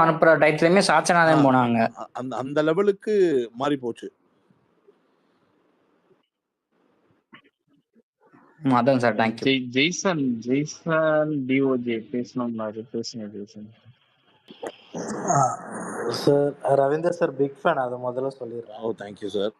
அனுப்புற டைத்துலயுமே சாச்சனா தான் போனாங்க. அந்த லெவலுக்கு மாறி போச்சு. அதான் சார். தேங்க்யூ. ஜெய்சன் டிஓஜே பேசணும்னா பேசுங்க Jaison. Sir Ravindar sir big fan, அதை முதல்ல சொல்லிடுறேன். ஓ தேங்க்யூ சார்.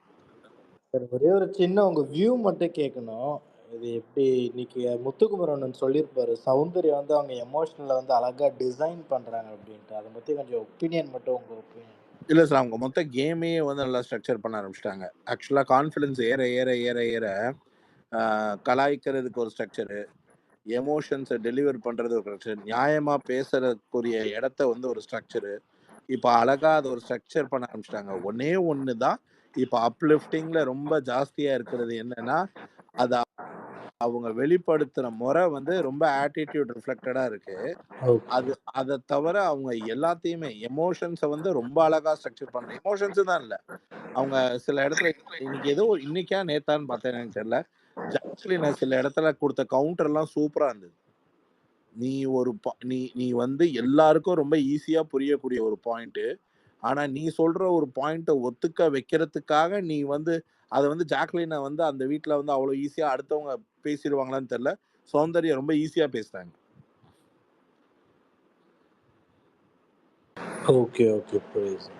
சார் ஒரே ஒரு சின்ன உங்கள் வியூ மட்டும் கேட்கணும். இது எப்படி இன்னைக்கு முத்துக்குமரன் சொல்லியிருப்பாரு, சௌந்தர்யா வந்து அவங்க எமோஷனலில் வந்து அழகாக டிசைன் பண்ணுறாங்க அப்படின்ட்டு. அதை பற்றி கொஞ்சம் ஒப்பீனியன் மட்டும் உங்கள் ஒப்பீனியன். இல்லை சார், அவங்க மொத்த கேமே வந்து நல்லா ஸ்ட்ரக்சர் பண்ண ஆரம்பிச்சிட்டாங்க. ஆக்சுவலாக கான்ஃபிடன்ஸ் ஏற ஏற ஏற ஏற கலாய்க்கிறதுக்கு ஒரு ஸ்ட்ரக்சரு, எமோஷன்ஸை டெலிவர் பண்ணுறது ஒரு ஸ்ட்ரக்சர், நியாயமாக பேசுறதுக்குரிய இடத்த வந்து ஒரு ஸ்ட்ரக்சரு, இப்போ அழகாக அதை ஒரு ஸ்ட்ரக்சர் பண்ண ஆரம்பிச்சிட்டாங்க. ஒன்று தான் இப்போ அப்லிஃப்டிங்கில் ரொம்ப ஜாஸ்தியாக இருக்கிறது என்னன்னா, அதை அவங்க வெளிப்படுத்துகிற முறை வந்து ரொம்ப ஆட்டிடியூட் ரிஃப்ளெக்டடாக இருக்குது. அதை தவிர அவங்க எல்லாத்தையுமே எமோஷன்ஸை வந்து ரொம்ப அழகாக ஸ்ட்ரக்சர் பண்ணுற எமோஷன்ஸு தான் இல்லை. அவங்க சில இடத்துல இன்னைக்கு ஏதோ இன்னைக்கா நேத்தான்னு பார்த்தேன் எனக்கு தெரியல, ஜாக்லின சில இடத்துல கொடுத்த கவுண்டர்லாம் சூப்பராக இருந்தது. நீ ஒரு நீ வந்து எல்லாருக்கும் ரொம்ப ஈஸியாக புரியக்கூடிய ஒரு பாயிண்ட்டு, ஆனால் நீ சொல்கிற ஒரு பாயிண்ட்டை ஒத்துக்க வைக்கிறதுக்காக நீ வந்து அதை வந்து ஜாக்லினை வந்து அந்த வீட்டில் வந்து அவ்வளோ ஈஸியாக அடுத்தவங்க பேசிடுவாங்களான்னு தெரியல, சௌந்தர்யா ரொம்ப ஈஸியாக பேசுகிறாங்க. ஓகே ஓகே புரியுது.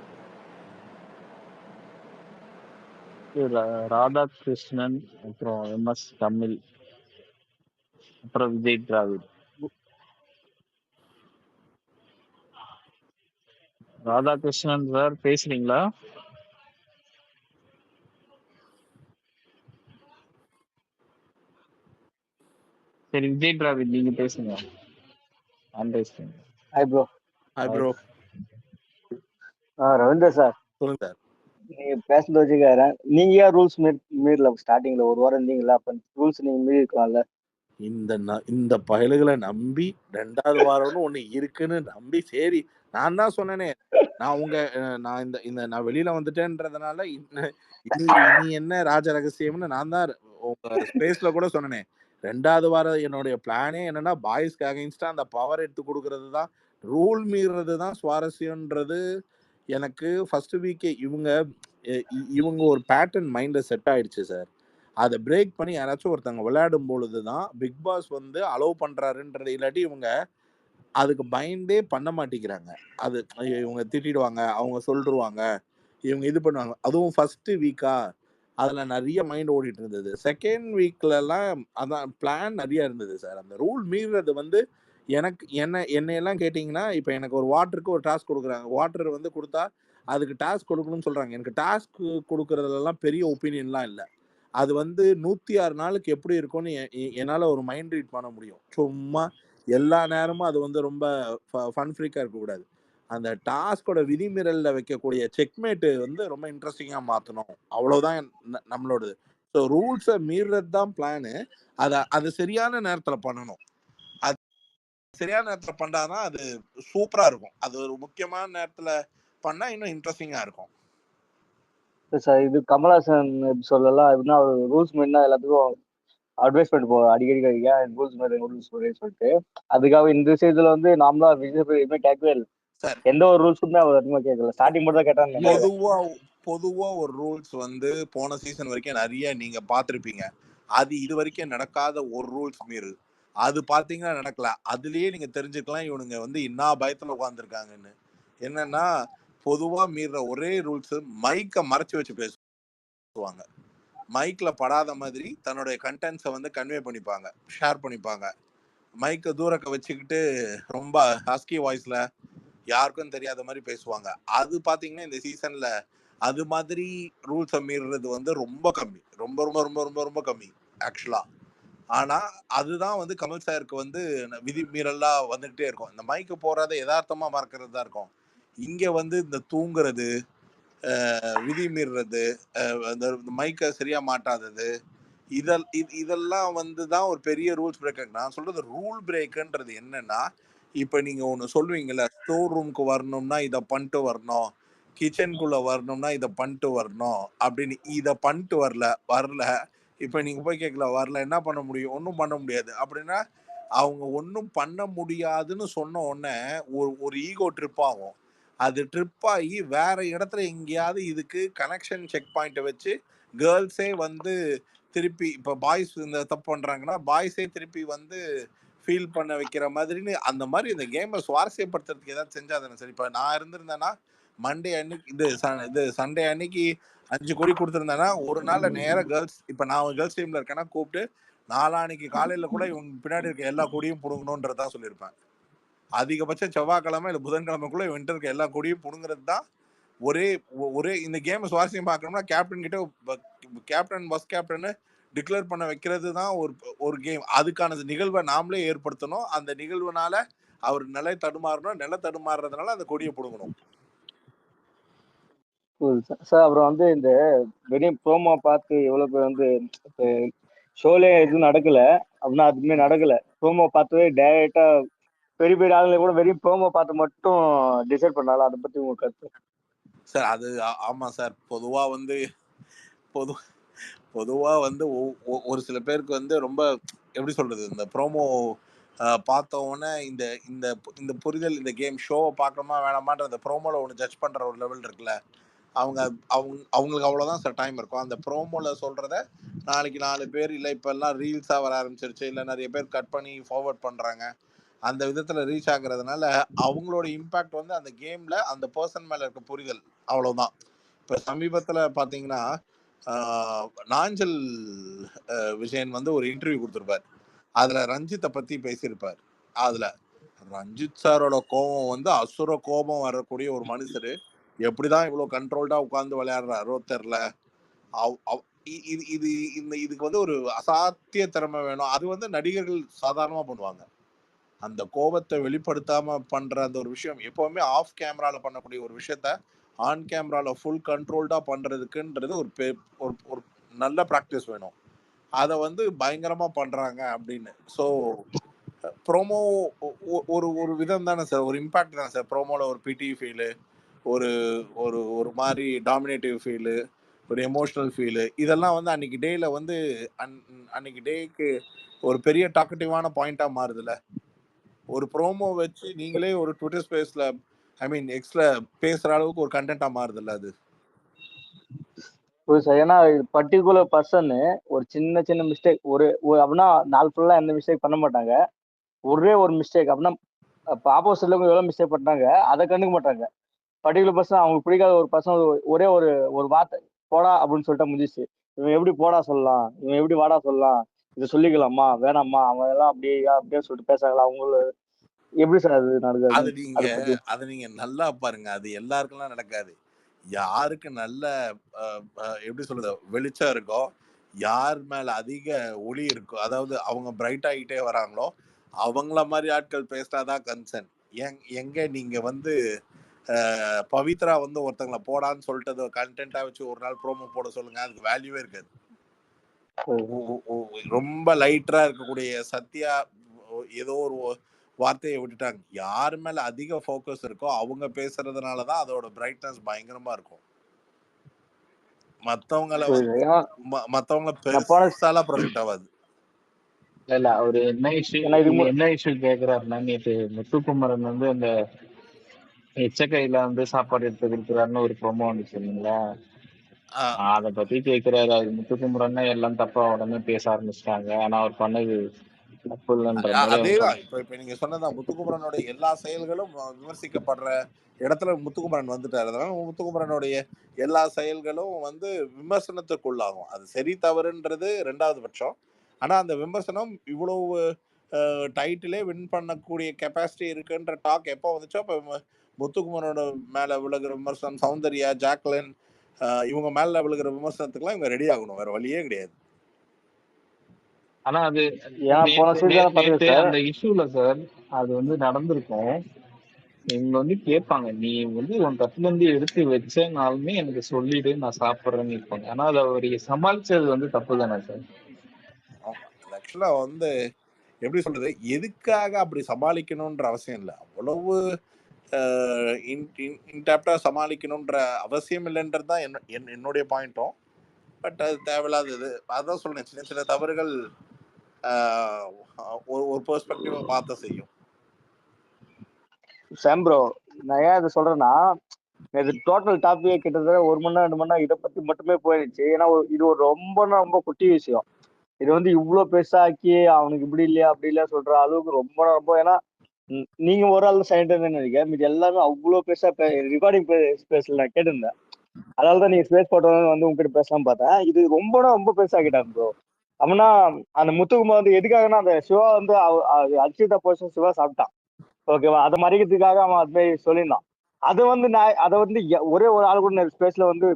ராதாகிருஷ்ணன், அப்புறம் MS தமிழ், அப்புறம் விஜய் டிராவிட். ராதாகிருஷ்ணன் சார் பேசுறீங்களா? சரி விஜய் டிராவிட் நீங்க பேசுங்க. Hi bro. Hi bro. Ravindar sir சொல்லுங்க சார். நீங்க பேசுறது வச்சுக்காரன், நீங்க ஏன் ரூல்ஸ் மீறல? ஸ்டார்டிங்ல ஒரு வாரம் இருந்தீங்களா, அப்ப ரூல்ஸ் நீங்க மீறி இருக்கலாம்ல. இந்த பயலுகளை நம்பி 2வது வாரம்னு ஒண்ணு இருக்குன்னு நம்பி, சரி நான் தான் சொன்னேனே, நான் வெளியில வந்துட்டேன்றதுனால இனி என்ன ராஜ ரகசியம்னு நான் தான் உங்க ஸ்பேஸ்ல கூட சொன்னேனே. 2வது வாரம் என்னுடைய பிளானே என்னன்னா, பாய்ஸ்க்கு அகைன்ஸ்டா அந்த பவர் எடுத்து கொடுக்கறது தான், ரூல் மீறது தான் சுவாரஸ்யம்ன்றது எனக்கு ஃபர்ஸ்ட் வீக்கே. இவங்க ஒரு பேட்டர்ன் மைண்ட்ல செட் ஆயிடுச்சு சார். அதை பிரேக் பண்ணி யாராச்சும் ஒருத்தவங்க விளையாடும் பொழுது தான் பிக் பாஸ் வந்து அலோவ் பண்றாருன்றது. இல்லாட்டி இவங்க அதுக்கு பயந்தே பண்ண மாட்டேங்கிறாங்க. அது இவங்க திட்டிடுவாங்க, அவங்க சொல்லிடுவாங்க, இவங்க இது பண்ணுவாங்க. அதுவும் ஃபர்ஸ்ட் வீக்கா அதுல நிறைய மைண்ட் ஓடிட்டு இருந்தது. செகண்ட் வீக்லலாம் அதான் பிளான் நிறைய இருந்தது சார். அந்த ரூல் மீறது வந்து என்னையெல்லாம் கேட்டிங்கன்னா, இப்போ எனக்கு ஒரு வாட்டருக்கு ஒரு டாஸ்க் கொடுக்குறாங்க. வாட்டர் வந்து கொடுத்தா அதுக்கு டாஸ்க் கொடுக்கணும்னு சொல்றாங்க. எனக்கு டாஸ்க் கொடுக்கறதுலாம் பெரிய ஒப்பீனியன்லாம் இல்லை. அது வந்து 106 நாளுக்கு எப்படி இருக்கும்னு என்னால் ஒரு மைண்ட் ரீட் பண்ண முடியும். சும்மா எல்லா நேரமும் அது வந்து ரொம்ப ஃபன் ஃப்ரீக்காக இருக்கக்கூடாது. அந்த டாஸ்கோட விதிமீறலில் வைக்கக்கூடிய செக்மேட்டு வந்து ரொம்ப இன்ட்ரெஸ்டிங்காக மாற்றணும், அவ்வளோதான் நம்மளோடது. ஸோ ரூல்ஸை மீறது தான் பிளானு. அது சரியான நேரத்தில் பண்ணணும். அது சரியான நேரத்தில் பண்ணாதான் அது சூப்பராக இருக்கும். அது ஒரு முக்கியமான நேரத்தில் பண்ணால் இன்னும் இன்ட்ரெஸ்டிங்காக இருக்கும். சார் இது கமல்ஹாசன் சொல்லலாம், எப்படின்னா அவர் ரூல்ஸ் மீறினா எல்லாத்துக்கும் அட்வைஸ் பண்ணிட்டு போவோம் அடிக்கடி, ஏன் ரூல்ஸ் மீறி சொல்லிட்டு. அதுக்காக இந்த விஷயத்துல வந்து நாமளா விஜய் எதுவுமே கேட்கவே இல்லை. எந்த ஒரு ரூல்ஸுமே அவர் அதிகமா கேட்கல. ஸ்டார்டிங் மட்டும் தான் கேட்டாங்க. பொதுவா ஒரு ரூல்ஸ் வந்து போன சீசன் வரைக்கும் நிறைய நீங்க பாத்திருப்பீங்க. அது இது வரைக்கும் நடக்காத ஒரு ரூல்ஸ் மீறு. அது பாத்தீங்கன்னா நடக்கல. அதுலயே நீங்க தெரிஞ்சுக்கலாம் இவனுங்க வந்து என்ன பயத்துல உட்காந்துருக்காங்கன்னு. என்னன்னா, பொதுவா மீற ஒரே ரூல்ஸ், மைக்கை மறைச்சு வச்சு பேசுவாங்க. மைக்ல படாத மாதிரி தன்னுடைய கண்டென்ட்ஸை வந்து கன்வே பண்ணிப்பாங்க, ஷேர் பண்ணிப்பாங்க. மைக்கை தூரக்க வச்சுக்கிட்டு ரொம்ப ஹஸ்கி வாய்ஸ்ல யாருக்கும் தெரியாத மாதிரி பேசுவாங்க. அது பாத்தீங்கன்னா இந்த சீசன்ல அது மாதிரி ரூல்ஸை மீறுறது வந்து ரொம்ப கம்மி, ரொம்ப ரொம்ப ரொம்ப ரொம்ப ரொம்ப கம்மி ஆக்சுவலா. ஆனா அதுதான் வந்து கமல் சாருக்கு வந்து விதி மீறல்லாம் வந்துகிட்டே இருக்கும். இந்த மைக்கு போறத யதார்த்தமா மறக்கிறது தான் இருக்கும். இங்க வந்து இந்த தூங்குறது, விதி மீறுறது, அந்த மைக்கை சரியா மாட்டாதது, இதெல்லாம் வந்து தான் ஒரு பெரிய ரூல்ஸ் பிரேக்கர். நான் சொல்றது ரூல் பிரேக்குன்றது என்னன்னா, இப்போ நீங்க ஒன்று சொல்லுவீங்கல்ல, ஸ்டோர் ரூமுக்கு வரணும்னா இதை பண்ணிட்டு வரணும், கிச்சனுக்குள்ள வரணும்னா இதை பண்ணிட்டு வரணும் அப்படின்னு. இதை பண்ணிட்டு வரல இப்போ நீங்க போய் கேட்கல, வரல என்ன பண்ண முடியும்? ஒன்றும் பண்ண முடியாது அப்படின்னா, அவங்க ஒன்றும் பண்ண முடியாதுன்னு சொன்ன உடனே ஒரு ஈகோ ட்ரிப் ஆகும். அது ட்ரிப் ஆகி வேற இடத்துல எங்கேயாவது இதுக்கு கனெக்ஷன் செக் பாயிண்ட்டை வச்சு கேர்ள்ஸே வந்து திருப்பி இப்போ பாய்ஸ் இந்த தப்பு பண்றாங்கன்னா பாய்ஸே திருப்பி வந்து ஃபீல் பண்ண வைக்கிற மாதிரின்னு அந்த மாதிரி இந்த கேமை சுவாரஸ்யப்படுத்துறதுக்கு ஏதாவது செஞ்சா தானே சரி. இப்போ நான் இருந்திருந்தேன்னா மண்டே அன்னைக்கு இது சண்டே அன்னைக்கு 5 கோடி கொடுத்துருந்தேன்னா ஒரு நாள்ல நேரம் கேர்ள்ஸ் இப்போ நான் கேர்ள்ஸ் டீம்ல இருக்கேன்னா கூப்பிட்டு நாளான்னைக்கு காலையில கூட இவங்க பின்னாடி இருக்க எல்லா கொடியும் புடுங்கணுன்றதான் சொல்லியிருப்பேன். அதிகபட்சம் செவ்வாய்க்கிழமை இல்லை புதன்கிழமைக்குள்ள இவன்ட்டு இருக்க எல்லா கொடியும் புடுங்கிறது தான் ஒரே இந்த கேமை சுவாரஸ்யம் பார்க்கணும்னா கேப்டன் கிட்ட கேப்டன் பஸ் கேப்டன் டிக்ளேர் பண்ண வைக்கிறது தான் ஒரு கேம். அதுக்கான நிகழ்வை நாமளே ஏற்படுத்தணும். அந்த நிகழ்வுனால அவர் நிலை தடுமாறுறதுனால அந்த கொடியை புடுங்கணும். சார் அப்புறம் வந்து இந்த வெறும் ப்ரோமோ பார்த்து எவ்வளவு பேர் வந்து ஷோலே எதுவும் நடக்கல அப்படின்னா அதுவுமே நடக்கல. ப்ரோமோ பார்த்தவே டைரக்டா பெரிய பெரிய ஆளுங்களை கூட வெறும் ப்ரோமோ பார்த்து மட்டும் டிசைட் பண்ணாலும் அதை பத்தி உங்க கருத்து? சார் அது ஆமா சார். பொதுவா வந்து ஒரு சில பேருக்கு வந்து ரொம்ப எப்படி சொல்றது இந்த ப்ரோமோ பார்த்த உடனே இந்த இந்த இந்த புரிதல் இந்த கேம் ஷோவை பார்க்கணுமா வேணாமான்ற அந்த ப்ரோமோல ஒன்று ஜட்ஜ் பண்ற ஒரு லெவல் இருக்குல்ல, அவங்களுக்கு அவ்வளோதான் சார் டைம் இருக்கும். அந்த ப்ரோமோல சொல்றத நாளைக்கு 4 பேர் இல்லை இப்போ எல்லாம் ரீல்ஸாக வர ஆரம்பிச்சிருச்சு, இல்லை நிறைய பேர் கட் பண்ணி ஃபார்வர்ட் பண்றாங்க, அந்த விதத்துல ரீச் ஆகுறதுனால அவங்களோட இம்பாக்ட் வந்து அந்த கேம்ல அந்த பர்சன் மேல இருக்க புரிதல் அவ்வளவுதான். இப்ப சமீபத்துல பாத்தீங்கன்னா நாஞ்சல் விஜயன் வந்து ஒரு இன்டர்வியூ கொடுத்திருப்பார். அதுல ரஞ்சித்தை பத்தி பேசியிருப்பார். அதுல ரஞ்சித் சாரோட கோபம் வந்து அசுர கோபம் வரக்கூடிய ஒரு மனுஷரு எப்படிதான் இவ்வளவு கண்ட்ரோல்டா உட்கார்ந்து விளையாடுறாரோ தெரியல. இதுக்கு வந்து ஒரு அசாத்திய திறமை வேணும். அது வந்து நடிகர்கள் சாதாரணமா பண்ணுவாங்க. அந்த கோபத்தை வெளிப்படுத்தாம பண்ற அந்த ஒரு விஷயம் எப்பவுமே ஆஃப் கேமரால பண்ணக்கூடிய ஒரு விஷயத்த ஆன் கேமரால ஃபுல் கண்ட்ரோல்டா பண்றதுக்குன்றது ஒரு நல்ல ப்ராக்டிஸ் வேணும். அதை வந்து பயங்கரமா பண்றாங்க அப்படின்னு. ஸோ ப்ரோமோ ஒரு விதம் தானே சார், ஒரு இம்பாக்ட் தானே சார். ப்ரோமோல ஒரு பிடி ஃபீலு, ஒரு ஒரு ஒரு மாதிரி டாமினேட்டிவ் ஃபீலு, ஒரு எமோஷனல் ஃபீலு, இதெல்லாம் வந்து அன்னைக்கு டேல வந்து அன்னைக்கு டேக்கு ஒரு பெரிய டாக்கட்டிவான பாயிண்டா மாறுதுல்ல. ஒரு ப்ரோமோ வச்சு நீங்களே ஒரு ட்விட்டர் ஸ்பேஸ்ல எக்ஸ்ல பேசுற அளவுக்கு ஒரு கண்டென்ட்டா மாறுதுல்ல அது. ஏன்னா பர்டிகுலர் பர்சன் ஒரு சின்ன சின்ன மிஸ்டேக் அப்படின்னா நாள் ஃபுல்லா எந்த மிஸ்டேக் பண்ண மாட்டாங்க. ஒரே ஒரு மிஸ்டேக் அப்படின்னா ஆப்போசிட்ல எவ்வளவு மிஸ்டேக் பண்றாங்க அதை கண்டுக்க மாட்டாங்க. பர்டிகுலர் பர்சன் அவங்களுக்கு பிடிக்காத ஒரு பர்சன் ஒரே ஒரு வார்த்தை போடா அப்படின்னு சொல்லிட்டா முடிஞ்சிச்சு. இவன் எப்படி போடா சொல்லலாம், இவன் எப்படி வாடா சொல்லலாம், இதை சொல்லிக்கலாமா வேணாமா, அவன் எல்லாம் அப்படியே சொல்லிட்டு பேசாங்களா அவங்கள எப்படி சார் அது நடக்குது? அதை நீங்க நல்லா பாருங்க. அது எல்லாருக்கெல்லாம் நடக்காது. யாருக்கு நல்ல எப்படி சொல்றது வெளிச்சம் இருக்கோ, யார் மேல அதிக ஒளி இருக்கோ, அதாவது அவங்க பிரைட் ஆகிட்டே வராங்களோ அவங்கள மாதிரி ஆட்கள் பேசினாதான் கன்சர்ன். எங்க நீங்க வந்து பவித்ரா வந்து ஒருத்தங்களை போடான்னு சொல்லிட்டு கண்டென்ட்டா வச்சு ஒரு நாள் ப்ரோமோ போட சொல்லுங்க, அதுக்கு வேல்யூவே இருக்காது. ரொம்ப லைட்டரா இருக்கக்கூடிய சத்யா ஏதோ ஒரு வார்த்தையை விட்டுட்டாங்க. யார் மேல அதிக ஃபோக்கஸ் இருக்கோ அவங்க பேசுறதுனாலதான் அதோட பிரைட்னஸ் பயங்கரமா இருக்கும். மத்தவங்கள பெருசால ப்ரொஜெக்ட் ஆகாது. இல்ல அவரு என்ன இஷ்யூ கேக்குறாருன்னா, நேற்று முத்துக்குமரன் வந்து அந்த எச்சக்கையில வந்து சாப்பாடு எடுத்து கொடுக்குறாருன்னு ஒரு ப்ரோமோ வந்துச்சு இல்லைங்களா, அதை பத்தி கேக்குறாரு. அது முத்துக்குமரன்னா எல்லாம் தப்பா உடனே பேச ஆரம்பிச்சிட்டாங்க. ஆனா அவர் பண்ணது தப்பு இல்லைன்ற மாதிரி. அதேதான் இப்ப நீங்க சொன்னதான் முத்துக்குமரனுடைய எல்லா செயல்களும் விமர்சிக்கப்படுற இடத்துல முத்துக்குமரன் வந்துட்டாரு. அதனால முத்துக்குமரனுடைய எல்லா செயல்களும் வந்து விமர்சனத்துக்குள்ளாகும். அது சரி தவறுன்றது 2வது பட்சம். ஆனா அந்த விமர்சனம் இவ்வளவு டைட்டிலே வின் பண்ணக்கூடிய கெப்பாசிட்டி இருக்குன்ற டாக் எப்போ வந்துச்சோ அப்ப முத்துக்குமரனோட மேல விழுகிற விமர்சனம், சௌந்தர்யா, ஜாக்லின் இவங்க மேல விழுகிற விமர்சனத்துக்குலாம் இவங்க ரெடி ஆகணும். வேற வழியே கிடையாது. ஆனா அது அந்த இஷ்யூல சார் அது வந்து நடந்திருக்கும். இவங்க வந்து கேட்பாங்க, நீ வந்து உன் தட்டுல இருந்து எடுத்து வச்சனாலுமே எனக்கு சொல்லிடு, நான் சாப்பிட்றேன்னு இருப்பாங்க. ஆனா அதை அவர் சமாளிச்சது வந்து தப்பு தானே சார்? ஆக்சுவலா வந்து எப்படி சொல்றது, எதுக்காக அப்படி சமாளிக்கணும்ன்ற அவசியம் இல்லை. அவ்வளவு இன்டாப்டா சமாளிக்கணும்ன்ற அவசியம் இல்லைன்றது தான் என்னுடைய பாயிண்ட்டும். பட் அது தேவையில்லாதது. அதான் சொல்றேன், சின்ன சின்ன தவறுகள் ஒரு பெர்ஸ்பெக்டிவ பார்த்து செய்யும். சாம் ப்ரோ, நான் ஏன் இதை சொல்றேன்னா, இது டோட்டல் டாபிக் கிட்டத்தட்ட 1 மணி நேரம் 2 மணி நேரம் இதை பத்தி மட்டுமே போயிடுச்சு. ஏன்னா இது ஒரு ரொம்ப குட்டி விஷயம். இது வந்து இவ்வளவு பெருசாக்கி அவனுக்கு இப்படி இல்லையா அப்படி இல்லையா சொல்ற அளவுக்கு ரொம்ப ஏன்னா நீங்க ஒரு ஆள் சைன்ட்னு நினைக்கிறேன், மீது எல்லாரும் அவ்வளவு பெருசா ரெக்கார்டிங் ஸ்பேஸ்ல நான் கேட்டிருந்தேன். அதனாலதான் நீங்க ஸ்பேஸ் போட்டோ வந்து உங்ககிட்ட பேசலாம் பார்த்தேன். இது ரொம்ப பெருசாக்கிட்டாங்க ப்ரோ. அப்படின்னா அந்த முத்துக்குமார் வந்து எதுக்காகனா அந்த சிவா வந்து அர்ச்சிதா போர்ஷன் சிவா சாப்பிட்டான், ஓகேவா? அதை மறைக்கிறதுக்காக அவன் அது மாதிரி சொல்லியிருந்தான். அதை வந்து அதை வந்து ஒரே ஒரு ஆள் கூட ஸ்பேஸ்ல வந்து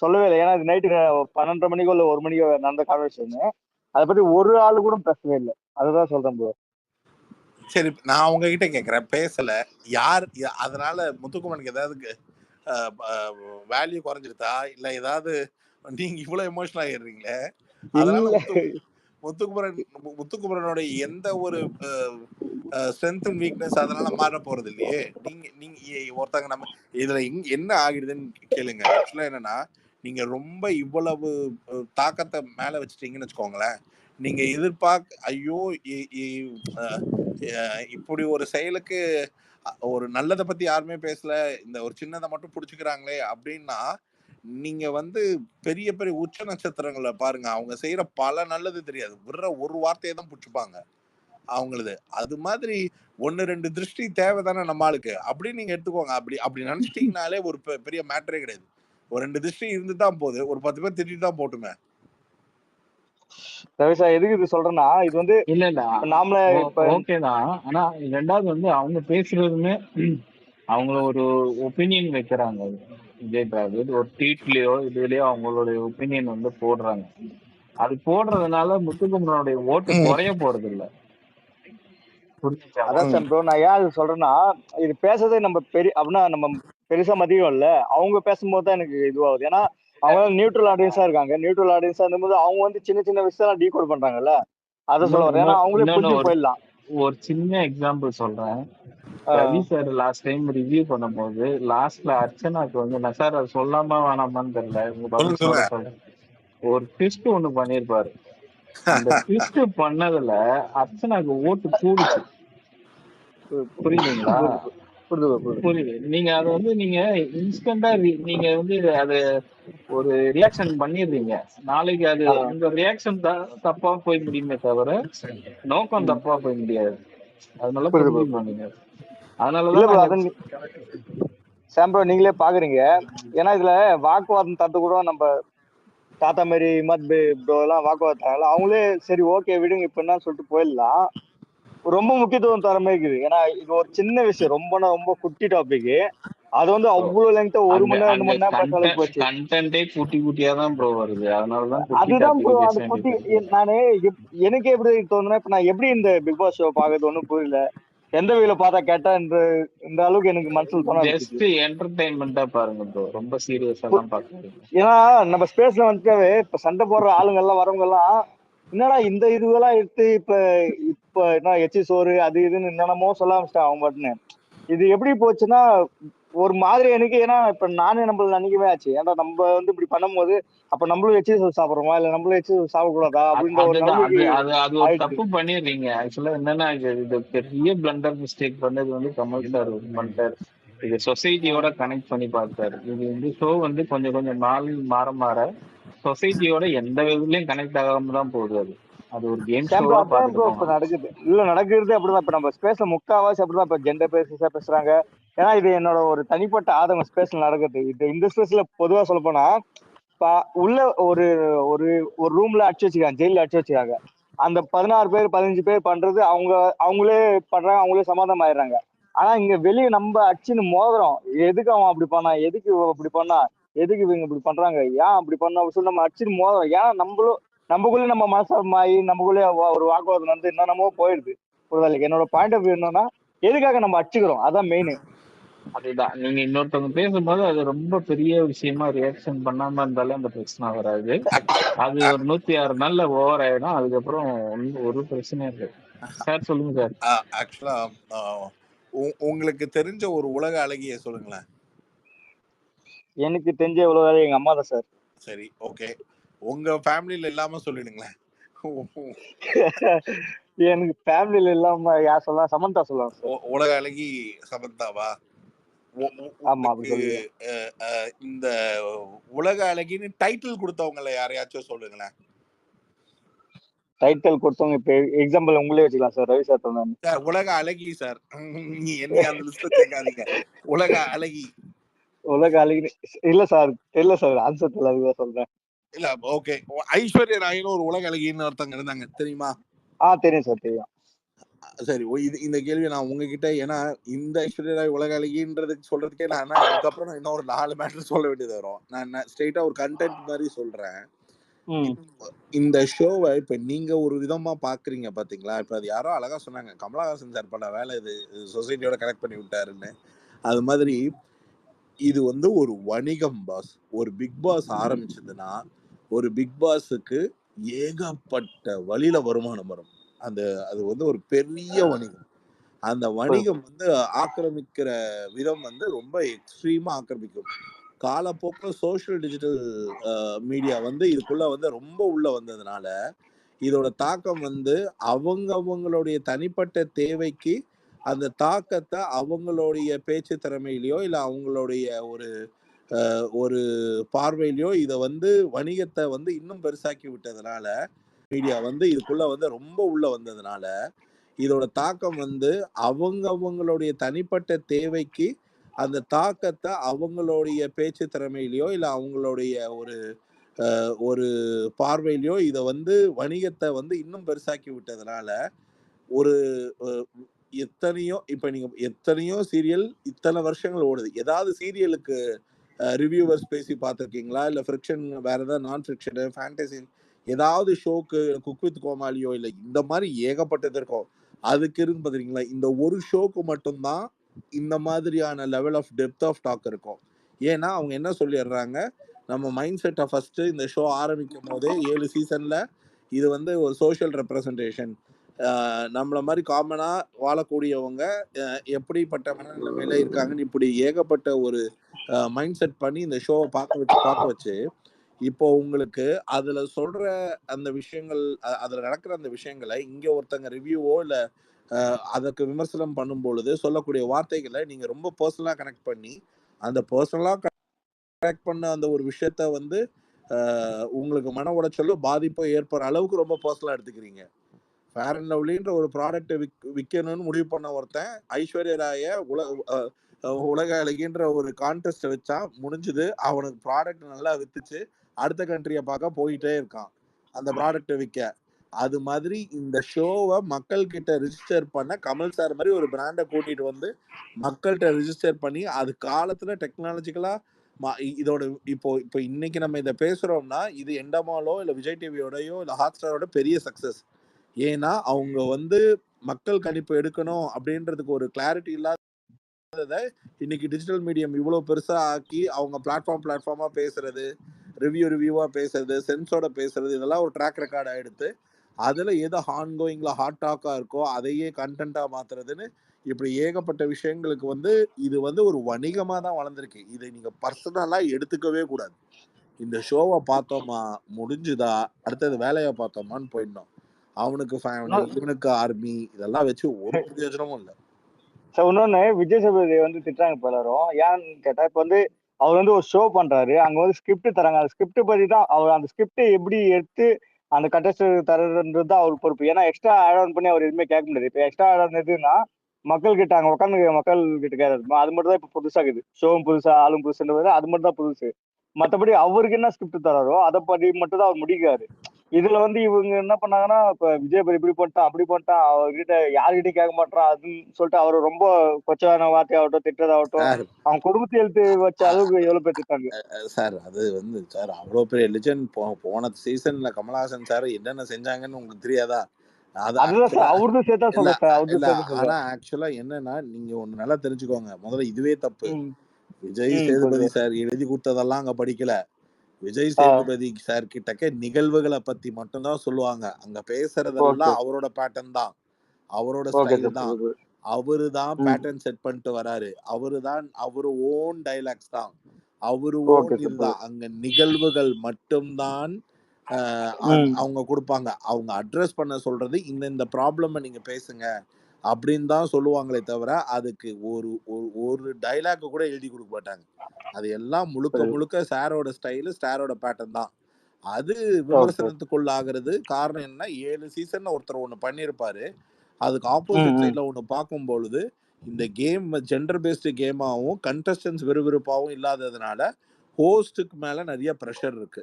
சொல்லவே இல்லை. ஏன்னா இது நைட்டு 12:30 மணிக்கோ இல்லை 1 மணிக்கோ நடந்த கான்வர்சேஷன். அதை பத்தி ஒரு ஆளு கூட பேசவே இல்லை. அதுதான் சொல்றேன் ப்ரோ. சரி, நான் உங்ககிட்ட கேட்கறேன், பேசல யார் அதனால முத்துக்குமரனுக்கு ஏதாவது வேல்யூ குறைஞ்சிருத்தா இல்ல ஏதாவது? நீங்க இவ்வளவு எமோஷனல் ஆகிடுறீங்களே, அதனால முத்துக்குமரனோட எந்த ஒரு ஸ்ட்ரென்த் அண்ட் வீக்னஸ் அதனால மாற போறது இல்லையே. நீங்க ஒருத்தங்க நம்ம இதுல என்ன ஆகிடுதுன்னு கேளுங்க. ஆக்சுவலா என்னன்னா, நீங்க ரொம்ப இவ்வளவு தாக்கத்தை மேல வச்சுட்டீங்கன்னு வச்சுக்கோங்களேன். நீங்க ஐயோ இப்படி ஒரு செயலுக்கு ஒரு நல்லதை பத்தி யாருமே பேசல, இந்த ஒரு சின்னதை மட்டும் புடிச்சுக்கிறாங்களே அப்படின்னா, நீங்க வந்து பெரிய பெரிய உச்ச நட்சத்திரங்களை பாருங்க, அவங்க செய்யற பல நல்லது தெரியாது, விடுற ஒரு வார்த்தையை தான் புடிச்சுப்பாங்க அவங்களது. அது மாதிரி 1-2 திருஷ்டி தேவைதானே நம்ம ஆளுக்கு, அப்படின்னு நீங்க எடுத்துக்கோங்க. அப்படி நினைச்சிட்டீங்கனாலே ஒரு பெரிய மேட்டரே கிடையாது. ஒரு 2 திருஷ்டி இருந்து தான் போகுது, ஒரு 10 பேர் திட்டிட்டு தான் போட்டுமே. ரவிசா எதுக்கு இது சொல்றேன்னா, இது வந்து இல்ல நாமளே ஓகேதான். ஆனா ரெண்டாவது வந்து அவங்க பேசுறதுமே அவங்கள ஒரு ஒப்பீனியன் வைக்கிறாங்க. விஜய் டிராவிட் ஒரு ட்வீட்லயோ இதுலயோ அவங்களோட ஒப்பீனியன் வந்து போடுறாங்க. அது போடுறதுனால முத்துக்குமரனுடைய ஓட்டு குறைய போறது இல்ல. அதான் சார் ப்ரோ, நான் ஏன் அது சொல்றேன்னா, இது பேசுறதே நம்ம அப்படின்னா நம்ம பெருசா மதியம் இல்ல, அவங்க பேசும்போது தான் எனக்கு இதுவாகுது. ஏன்னா அவங்க நியூட்ரல் ஆடியன்ஸா இருக்காங்க. நியூட்ரல் ஆடியன்ஸா இருந்தபோது அவங்க வந்து சின்ன விஷயம் டீகோட் பண்றாங்கல்ல, அதை சொல்ல வரேன். ஏன்னா அவங்களே புரிஞ்சு போயிடலாம். ஒரு சின்ன எக்ஸாம்பிள் சொல்றேன். Ravi sir last time review பண்ணும்போது லாஸ்ட்ல அர்ச்சனாக்கு வந்து நான் சார் அது சொல்லாம வேணாமான்னு தெரியல, உங்க பதில் சொல்றேன். ஒரு ட்விஸ்ட் ஒண்ணு பண்ணிருப்பாரு. அந்த ட்விஸ்ட் பண்ணதுல அர்ச்சனாக்கு ஓட்டு கூடுச்சு. புரியுதுங்களா? புரியுது. நீங்க அதை வந்து நீங்க இன்ஸ்டன்டா நீங்க வந்து அது ஒரு ரியாக்ஷன் பண்ணிடுறீங்க. நாளைக்கு அது உங்க ரியாக்ஷன் தப்பா போய் முடியுமே தவிர நோக்கம் தப்பா போய் முடியாது. அதனால புரிஞ்சுக்கோங்க. அதனாலதான் சாம்போ நீங்களே பாக்குறீங்க. ஏன்னா இதுல வாக்குவாதம் தத்து கூட நம்ம தாத்தா மாரி இமாத் ப்ரோ எல்லாம் வாக்குவாதம் அவங்களே சரி ஓகே விடுங்க இப்ப என்ன சொல்லிட்டு போயிடலாம். ரொம்ப முக்கியத்துவம் தர மாதிரி இருக்குது. ஏன்னா இது ஒரு சின்ன விஷயம், ரொம்ப குட்டி டாபிக். அது வந்து அவ்வளவு லெங்தா 1 மணி நேரம் 2 மணி நேரம் பேச போச்சு. கண்டென்ட்டே குட்டியா தான் ப்ரோ வருது. அதனாலதான் அதுதான் ப்ரோ அது குட்டி. நானு எனக்கு எப்படி தோணுனா, இப்ப நான் எப்படி இந்த பிக் பாஸ் ஷோ பாக்குறது ஒண்ணும் புரியல. எந்த வகையில பார்த்தா கேட்டா இந்த அளவுக்கு எனக்கு மனசுல தோண ஜஸ்ட் என்டர்டைன்மெண்டா பாருங்க ப்ரோ, ரொம்ப சீரியஸா தான் பாக்குறீங்க. ஏன்னா நம்ம ஸ்பேஸ்ல வந்துட்டாவே இப்ப சண்டை போடுற ஆளுங்க எல்லாம் வரவங்க எல்லாம் என்னடா இந்த இதுவெல்லாம் எடுத்து இப்ப என்ன எச்சி சோறு அது இதுன்னு என்னென்னமோ சொல்ல ஆரம்பிச்சிட்டான் அவங்க பாட்டுன்னு. இது எப்படி போச்சுன்னா ஒரு மாதிரி எனக்கு. ஏன்னா இப்ப நானே நம்மள நினைக்கவே ஆச்சு, ஏன்னா நம்ம வந்து இப்படி பண்ணும்போது அப்ப நம்மளும் எச்சி சோறு சாப்பிடுறோமா இல்ல நம்மளும் எச்சி சோறு சாப்பிடக்கூடாதா அப்படின்ற ஒரு அது ஒரு தப்பு பண்ணிடுறீங்க. ஆக்சுவலா என்னன்னா இது பெரிய பிளண்டர் மிஸ்டேக் பண்ணது வந்து கமல் சார் பண்ணிட்டாரு. இது சொசைட்டியோட கனெக்ட் பண்ணி பார்த்தாரு. இது வந்து ஷோ வந்து கொஞ்சம் நாள் மாற சொசைட்டியோட எந்த விதத்துலயும் கனெக்ட் ஆகாம தான் போகுது. அது ஒரு கேம் ஷோவா இப்ப நடக்குது இல்ல நடக்குறது அப்படிதான். இப்ப நம்ம ஸ்பேஸ்ல முக்காவாசி அப்படிதான் இப்ப ஜெண்டர் பேசிஸா பேசுறாங்க. ஏன்னா இது என்னோட ஒரு தனிப்பட்ட ஆதங்கம் ஸ்பேஸ்ல நடக்குது. இது இந்த ஸ்பேஸ்ல பொதுவா சொல்ல போனா உள்ள ஒரு ஒரு ஒரு ரூம்ல அடிச்சு வச்சுக்காங்க, ஜெயில அடிச்சு வச்சுக்காங்க. அந்த 16 பேர் 15 பேர் பண்றது அவங்களே பண்றாங்க, அவங்களே சமாதானம் ஆயிடுறாங்க. ஆனா இங்க வெளியே நம்ம அடிச்சுன்னு மோதுறோம். எதுக்கு அவன் அப்படி பண்ணா, எதுக்கு அப்படி பண்ணா, எதுக்கு இவங்க இப்படி பண்றாங்க, ஏன் அப்படி பண்ணா சொல்லி நம்ம அடிச்சுன்னு மோதுறோம். ஏன்னா நமக்குள்ளே நம்ம மனசாமாயி நமக்குள்ளே ஒரு வாக்குவாதம் வந்து என்னென்னமோ போயிடுது. என்னோட பாயிண்ட் ஆஃப் வியூ என்னன்னா, எதுக்காக நம்ம அடிச்சுக்கிறோம், அதான் மெயின். அதுதான் நீங்க இன்னொருத்தவங்க பேசும்போது அது ரொம்ப பெரிய விஷயமா ரியாக்ஷன் பண்ணாம இருந்தாலே அந்த பிரச்சனை வராது. அது ஒரு 106 நாள்ல ஓவர் ஆயிடும். அதுக்கப்புறம் ஒரு பிரச்சனையும் இல்லை. சார் சொல்லுங்க சார். ஆக்சுவலா உங்களுக்கு தெரிஞ்ச ஒரு உலக அழகிய சொல்லுங்களேன். எனக்கு தெரிஞ்ச உலக அழகி எங்க அம்மா தான் சார். சரி ஓகே, உங்க ஃபேமிலில இல்லாம சொல்லிடுங்களேன். எனக்கு ஃபேமிலில இல்லாம யார் சொல்லலாம், சமந்தா சொல்லலாம் சார். உலக அழகி சமந்தாவா? ஆமா அப்படி உங்களுக்கு சொல்லுங்க. இந்த உலக அழகின்னு டைட்டில் கொடுத்தவங்கள யாரையாச்சும் சொல்லுங்களேன். டைட்டில் கொடுத்தவங்க இப்ப எக்ஸாம்பிள் உங்களே வச்சுக்கலாம் சார். ரவி சார் சொன்னாங்க சார் உலக அழகி சார். நீ என்னைய அந்த லிஸ்ட்ல சேர்க்காதீங்க. உலக அழகி உலக அழகி இல்ல சார், தெரியல சார், ஆன்சர் தெரியல, அதுதான் சொல்றேன். இல்ல ஓகே. ஐஸ்வர்யா ராயின்னு ஒரு உலக அழகின்னு ஒருத்தங்க இருந்தாங்க தெரியுமா? தெரியும் சார், தெரியும். சரி, இந்த கேள்வி நான் உங்ககிட்ட, ஏன்னா இந்த ஐஸ்வர்யா ராய் உலக அழகின்றதுக்கு சொல்றதுக்கே நான் இதுக்கப்புறம் நான் இன்னும் ஒரு 4 மேட்டர் சொல்ல வேண்டியது வரும். நான் ஸ்ட்ரெயிட்டா ஒரு கண்டென்ட் மாதிரி சொல்றேன். இந்த ஷோவை இப்ப நீங்க ஒரு விதமா பாக்குறீங்க பாத்தீங்களா? இப்ப அது யாரோ அழகா சொன்னாங்க, கமலஹாசன் சார் பண்ண வேலை இது சொசைட்டியோட கனெக்ட் பண்ணி விட்டாருன்னு. அது மாதிரி இது வந்து ஒரு வணிகம் பாஸ். ஒரு பிக் பாஸ் ஆரம்பிச்சதுன்னா ஒரு பிக் பாஸுக்கு ஏகப்பட்ட வழியில வருமானம் வரும். அது வந்து ஒரு பெரிய வணிகம். அந்த வணிகம் வந்து ஆக்கிரமிக்கிற விதம் வந்து ரொம்ப எக்ஸ்ட்ரீமா ஆக்கிரமிக்கும். காலப்போக்கில் சோஷியல் டிஜிட்டல் மீடியா வந்து இதுக்குள்ள வந்து ரொம்ப உள்ள வந்ததுனால இதோட தாக்கம் வந்து அவங்களுடைய தனிப்பட்ட தேவைக்கு அந்த தாக்கத்தை அவங்களுடைய பேச்சு திறமையிலையோ இல்லை அவங்களுடைய ஒரு பார்வையிலையோ இதை வந்து வணிகத்தை வந்து இன்னும் பெருசாக்கி விட்டதுனால, மீடியா வந்து இதுக்குள்ள வந்து ரொம்ப உள்ள வந்ததுனால இதோட தாக்கம் வந்து அவங்களுடைய தனிப்பட்ட தேவைக்கு அந்த தாக்கத்தை அவங்களுடைய பேச்சு திறமையிலையோ இல்லை அவங்களுடைய ஒரு பார்வையிலையோ இதை வந்து வணிகத்தை வந்து இன்னும் பெருசாக்கி விட்டதுனால ஒரு எத்தனையோ சீரியல் இத்தனை வருஷங்கள் ஓடுது. ஏதாவது சீரியலுக்கு ரிவ்யூவர்ஸ் பேசி பார்த்துருக்கீங்களா? இல்லை ஃப்ரிக்ஷன் வேற ஏதாவது நான் ஃப்ரிக்ஷனு ஃபேண்டசி ஏதாவது ஷோக்கு குக் வித் கோமாளியோ இல்லை இந்த மாதிரி ஏகப்பட்டது இருக்கும். அதுக்கு இருந்து பார்த்துருக்கீங்களா? இந்த ஒரு ஷோக்கு மட்டும்தான் இந்த மாதிரியான level of depth of talk இருக்கும். ஏன்னா அவங்க என்ன சொல்லிடுறாங்க, நம்ம மைண்ட் செட்டை ஃபர்ஸ்ட் இந்த ஷோ ஆரம்பிக்கும் போதே 7 சீசன்ல இது வந்து ஒரு சோஷியல் ரெப்ரசன்டேஷன், நம்மள மாதிரி காமனா வாழக்கூடியவங்க எப்படிப்பட்ட மனநிலைமையில இருக்காங்கன்னு இப்படி ஏகப்பட்ட ஒரு மைண்ட் செட் பண்ணி இந்த ஷோவை பார்க்க வச்சு இப்போ உங்களுக்கு அதுல சொல்ற அந்த விஷயங்கள், அதுல நடக்கிற அந்த விஷயங்களை இங்க ஒருத்தங்க ரிவ்யூவோ இல்ல அதற்கு விமர்சனம் பண்ணும் பொழுது சொல்லக்கூடிய வார்த்தைகளை நீங்க ரொம்ப பர்சனலா கனெக்ட் பண்ணி அந்த பர்சனலா கனெக்ட் பண்ண அந்த ஒரு விஷயத்த வந்து உங்களுக்கு மன உளைச்சலோ பாதிப்போ ஏற்படுற அளவுக்கு ரொம்ப பர்சனலா எடுத்துக்கிறீங்க. ஃபேர் அண்ட் லவ்லின்ற ஒரு ப்ராடக்டை விற்கணும்னு முடிவு பண்ண ஒருத்தன் ஐஸ்வர்யா ராய உலக அழகின்ற ஒரு கான்டெஸ்ட் வச்சா முடிஞ்சுது. அவனுக்கு ப்ராடக்ட் நல்லா வித்துச்சு, அடுத்த கண்ட்ரியை பார்க்க போயிட்டே இருக்கான் அந்த ப்ராடக்டை விற்க. அது மாதிரி இந்த ஷோவை மக்கள் கிட்ட ரிஜிஸ்டர் பண்ண கமல் சார் மாதிரி ஒரு பிராண்டை கூட்டிட்டு வந்து மக்கள்கிட்ட ரிஜிஸ்டர் பண்ணி அது காலத்துல டெக்னாலஜிக்கலா இதோட இப்போ இப்போ இன்னைக்கு நம்ம இதை பேசுறோம்னா இது எண்டமாலோ இல்லை விஜய் டிவியோடயோ இல்லை ஹாட் ஸ்டாரோட பெரிய சக்சஸ். ஏன்னா அவங்க வந்து மக்கள் கணிப்பு எடுக்கணும் அப்படின்றதுக்கு ஒரு கிளாரிட்டி இல்லாததை இன்னைக்கு டிஜிட்டல் மீடியம் இவ்வளவு பெருசா ஆக்கி அவங்க பிளாட்ஃபார்மா பேசுறது, ரிவ்யூவா பேசுறது, சென்ஸோட பேசுறது, இதெல்லாம் ஒரு ட்ராக் ரெக்கார்ட் ஆயிடுத்து. அதுல எது ஆன்கோயிங்ல ஹாட் டாக்கா இருக்கோ அதையே கண்டென்ட்டா மாத்துறதுன்னு இப்படி ஏகப்பட்ட விஷயங்களுக்கு வந்து இது வந்து ஒரு வணிகமா தான் வளர்ந்துருக்கு. இதை நீங்க பர்சனலா எடுத்துக்கவே கூடாது. இந்த ஷோவை பார்த்தோமா முடிஞ்சுதா, அடுத்தது வேலையை பார்த்தோமான்னு போயிடணும். அவனுக்கு ஃபேமிலி, இவனுக்கு ஆர்மி, இதெல்லாம் வச்சு ஒரு பிரயோஜனமும் இல்லை. சார் இன்னொன்னு, விஜய் சேதுபதி வந்து திட்டுறாங்க இப்ப எல்லாரும். ஏன்னு கேட்டா, இப்ப வந்து அவர் வந்து ஒரு ஷோ பண்றாரு, அங்க வந்து ஸ்கிரிப்ட் தராங்க. அந்த ஸ்கிரிப்ட் பத்தி தான் அவர் அந்த ஸ்கிரிப்டை எப்படி எடுத்து அந்த கண்டஸ்ட் தர்றதுன்றது தான் அவர் பொறுப்பு. ஏன்னா எக்ஸ்ட்ரா ஆட் ஆன் பண்ணி அவர் எதுவுமே கேட்க முடியாது. இப்ப எக்ஸ்ட்ரா ஆட் ஆன் எதுன்னா மக்கள் கிட்ட அங்க உட்காந்து மக்கள் கிட்ட கேட்கறது அது மட்டும் தான் இப்ப புதுசா இருக்குது. ஷோவும் புதுசா ஆளும் புதுசுன்றது அது மட்டும் தான் புதுசு. மற்றபடி அவருக்கு என்ன ஸ்கிரிப்ட் தராரோ அதை படி மட்டும் தான் அவர் முடிக்காரு. இதுல வந்து இவங்க என்ன பண்ணாங்கன்னா, இப்ப விஜய் இப்படி பண்ணிட்டான் அப்படி பண்ணிட்டான், அவர்கிட்ட யாருகிட்டையும் கேட்க மாட்டான் அப்படின்னு சொல்லிட்டு அவர் ரொம்ப கொச்சவான வார்த்தையாகட்டும் திட்டுறதாகட்டும் அவன் குடும்பத்தை எழுத்து வச்ச அளவுக்கு எவ்வளவு பேர் திட்டாங்க சார். அது வந்து சார் அவ்வளவு பெரிய லெஜெண்ட். போன சீசன்ல கமலஹாசன் சார் என்னென்ன செஞ்சாங்கன்னு உங்களுக்கு தெரியாதா? அவருக்கும் சேர்த்தா சொல்ல சார். ஆனா ஆக்சுவலா என்னன்னா நீங்க ஒண்ணு நல்லா தெரிஞ்சுக்கோங்க. முதல்ல இதுவே தப்பு. விஜய் சேதுபதி சார் எழுதி கொடுத்ததெல்லாம் அங்க படிக்கல. விஜய் சேதுபதி சார் கிட்டக்க நிகழ்வுகளை பத்தி மட்டும்தான் சொல்லுவாங்க. அங்க பேசுறதெல்லாம் அவரோட பேட்டர்ன் தான், அவரோட ஸ்டைல் தான். அவரு தான் பேட்டர்ன் செட் பண்ணிட்டு வராரு. அவரு ஓன் டைலாக்ஸ் தான், அவரு ஓன் இதுதான். அங்க நிகழ்வுகள் மட்டும்தான் அவங்க கொடுப்பாங்க. அவங்க அட்ரஸ் பண்ண சொல்றது இந்த ப்ராப்ளம் நீங்க பேசுங்க, அப்படின்னு தான் சொல்லுவாங்களே தவிர அதுக்கு ஒரு ஒரு டைலாக் கூட எழுதி கொடுக்க மாட்டாங்க. அது எல்லாம் முழுக்க சாரோட ஸ்டைலு, சாரோட பேட்டர்ன் தான். அது விமர்சனத்துக்குள்ளாகிறது காரணம் என்ன, 7 சீசன்ல ஒருத்தர் ஒன்று பண்ணியிருப்பாரு. அதுக்கு ஆப்போசிட் சைட்ல ஒன்று பார்க்கும் பொழுது இந்த கேம் ஜெண்டர் பேஸ்டு கேமாகவும் கண்டஸ்டன்ஸ் விறுவிறுப்பாகவும் இல்லாததுனால ஹோஸ்ட்டுக்கு மேலே நிறைய ப்ரெஷர் இருக்கு.